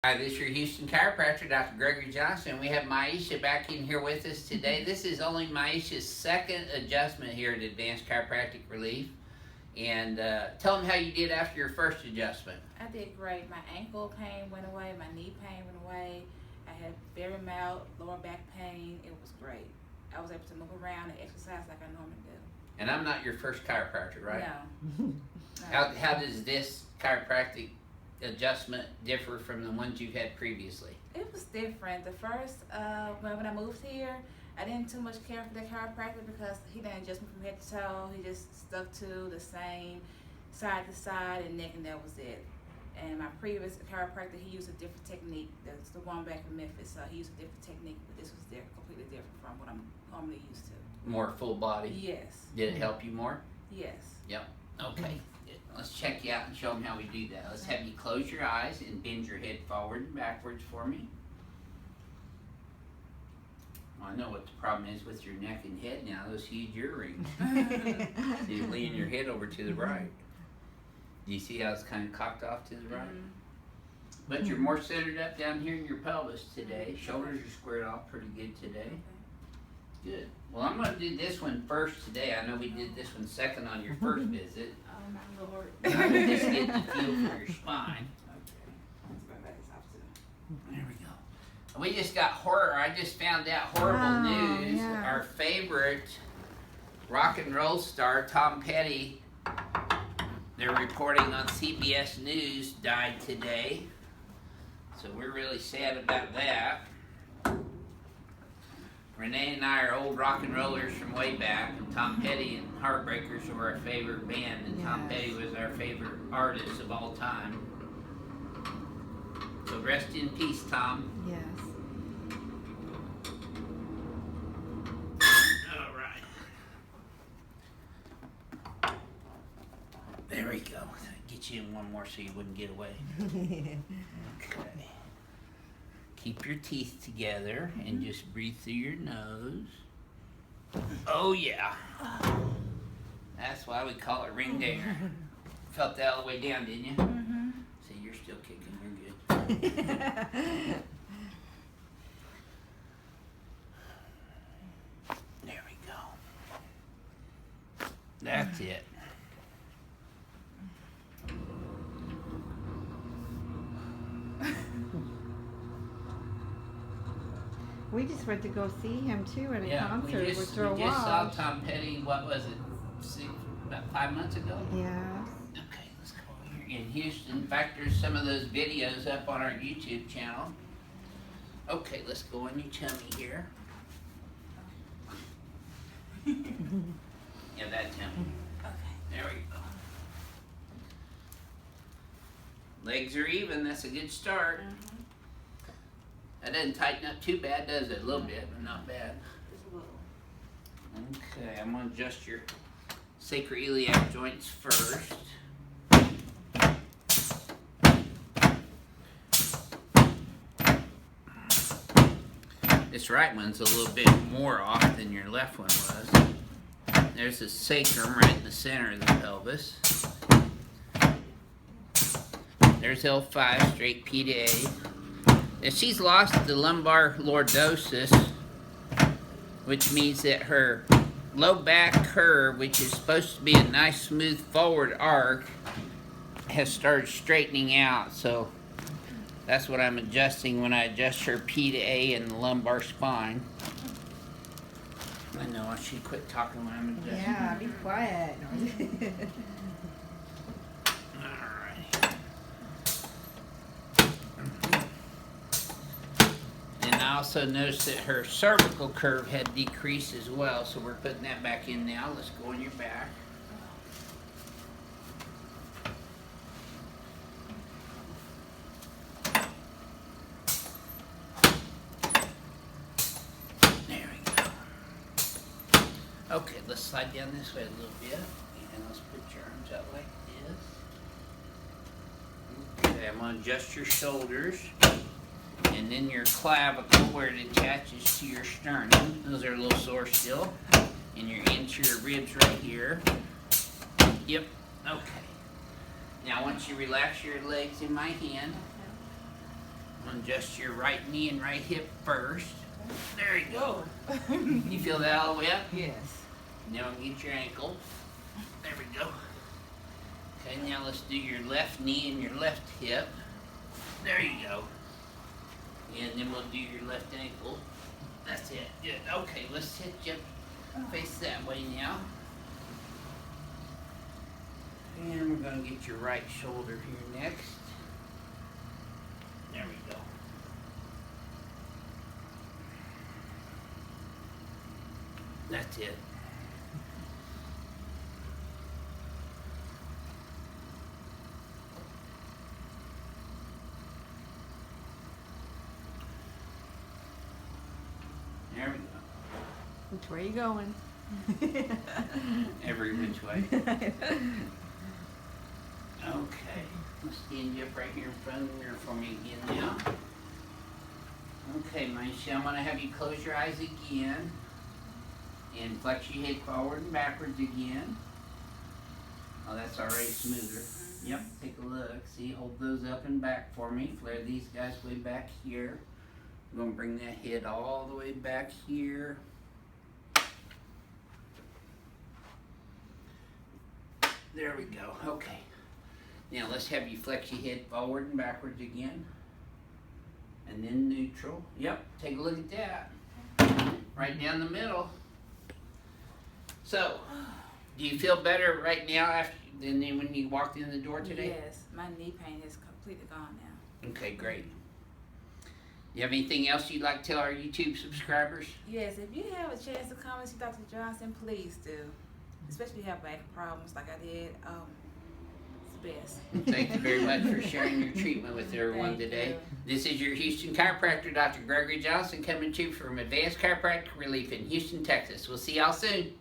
Hi, this is your Houston chiropractor, Dr. Gregory Johnson. We have Maisha back in here with us today. This is only Maisha's second adjustment here at Advanced Chiropractic Relief. And tell them how you did after your first adjustment. I did great. My ankle pain went away, my knee pain went away. I had very mild lower back pain. It was great. I was able to move around and exercise like I normally do. And I'm not your first chiropractor, right? No. How does this chiropractic adjustment differ from the ones you've had previously? It was different. The first, when I moved here, I didn't too much care for the chiropractor because he didn't adjust me from head to toe. He just stuck to the same side to side and neck, and that was it. And my previous chiropractor, he used a different technique. That's the one back in Memphis. So he used a different technique, but this was completely different from what I'm normally used to. More full body? Yes. Did it help you more? Yes. Yep. Okay. Let's check you out and show them how we do that. Let's have you close your eyes and bend your head forward and backwards for me. Well, I know what the problem is with your neck and head now, those huge earrings. So you lean your head over to the right. Do you see how it's kind of cocked off to the right? But you're more centered up down here in your pelvis today. Shoulders are squared off pretty good today. Good. Well, I'm going to do this one first today. I know we did this one second on your first visit. Oh my Lord. Now we just get the feel for your spine. Okay. Let's go back this off too. There we go. We just got I just found out horrible news. Yeah. Our favorite rock and roll star, Tom Petty, they're reporting on CBS News, died today. So we're really sad about that. Renee and I are old rock and rollers from way back, and Tom Petty and Heartbreakers were our favorite band, and Tom Petty was our favorite artist of all time. So rest in peace, Tom. Yes. All right. There we go. Get you in one more so you wouldn't get away. Okay. Keep your teeth together and just breathe through your nose. Oh yeah. That's why we call it ring air. Felt that all the way down, didn't you? Mm-hmm. See, you're still kicking. You're good. There we go. That's it. We just went to go see him too at a Yeah, concert we with just Joe saw Walsh. Tom Petty, what was it, about 5 months ago? Yes. Okay, let's go over here in Houston. In fact, there's some of those videos up on our YouTube channel. Okay, let's go on your tummy here. Yeah, that tummy. Okay. There we go. Legs are even, that's a good start. That doesn't tighten up too bad, does it? A little bit, but not bad. Just a little. Okay, I'm going to adjust your sacroiliac joints first. This right one's a little bit more off than your left one was. There's the sacrum right in the center of the pelvis. There's L5, straight P to A. Now she's lost the lumbar lordosis, which means that her low back curve, which is supposed to be a nice smooth forward arc, has started straightening out. So that's what I'm adjusting when I adjust her P to A in the lumbar spine. I know, I should quit talking when I'm adjusting. Yeah, be quiet. I also noticed that her cervical curve had decreased as well, so we're putting that back in now. Let's go on your back. There we go. Okay, let's slide down this way a little bit, and let's put your arms out like this. Okay, I'm going to adjust your shoulders. And then your clavicle where it attaches to your sternum. Those are a little sore still. And your anterior ribs right here. Yep. Okay. Now once you relax your legs in my hand, adjust your right knee and right hip first. There you go. Whoa. You feel that all the way up? Yes. Now get your ankle. There we go. Okay, now let's do your left knee and your left hip. There you go. And then we'll do your left ankle. That's it. Good. Okay, let's hit you face that way now. And we're going to get your right shoulder here next. There we go. That's it. There we go. Which way are you going? Every which way. Okay. Let's stand you up right here in front of the mirror for me again now. Okay, Michelle, I'm going to have you close your eyes again. And flex your head forward and backwards again. Oh, that's already smoother. Yep, take a look. See, hold those up and back for me. Flare these guys way back here. I'm going to bring that head all the way back here. There we go. Okay. Now let's have you flex your head forward and backwards again. And then neutral. Yep, take a look at that. Right down the middle. So, do you feel better right now than when you walked in the door today? Yes, my knee pain is completely gone now. Okay, great. You have anything else you'd like to tell our YouTube subscribers? Yes, if you have a chance to come and see Dr. Johnson, please do. Especially if you have back problems like I did. It's the best. Thank you very much for sharing your treatment with everyone Thank today. you. This is your Houston chiropractor, Dr. Gregory Johnson, coming to you from Advanced Chiropractic Relief in Houston, Texas. We'll see y'all soon.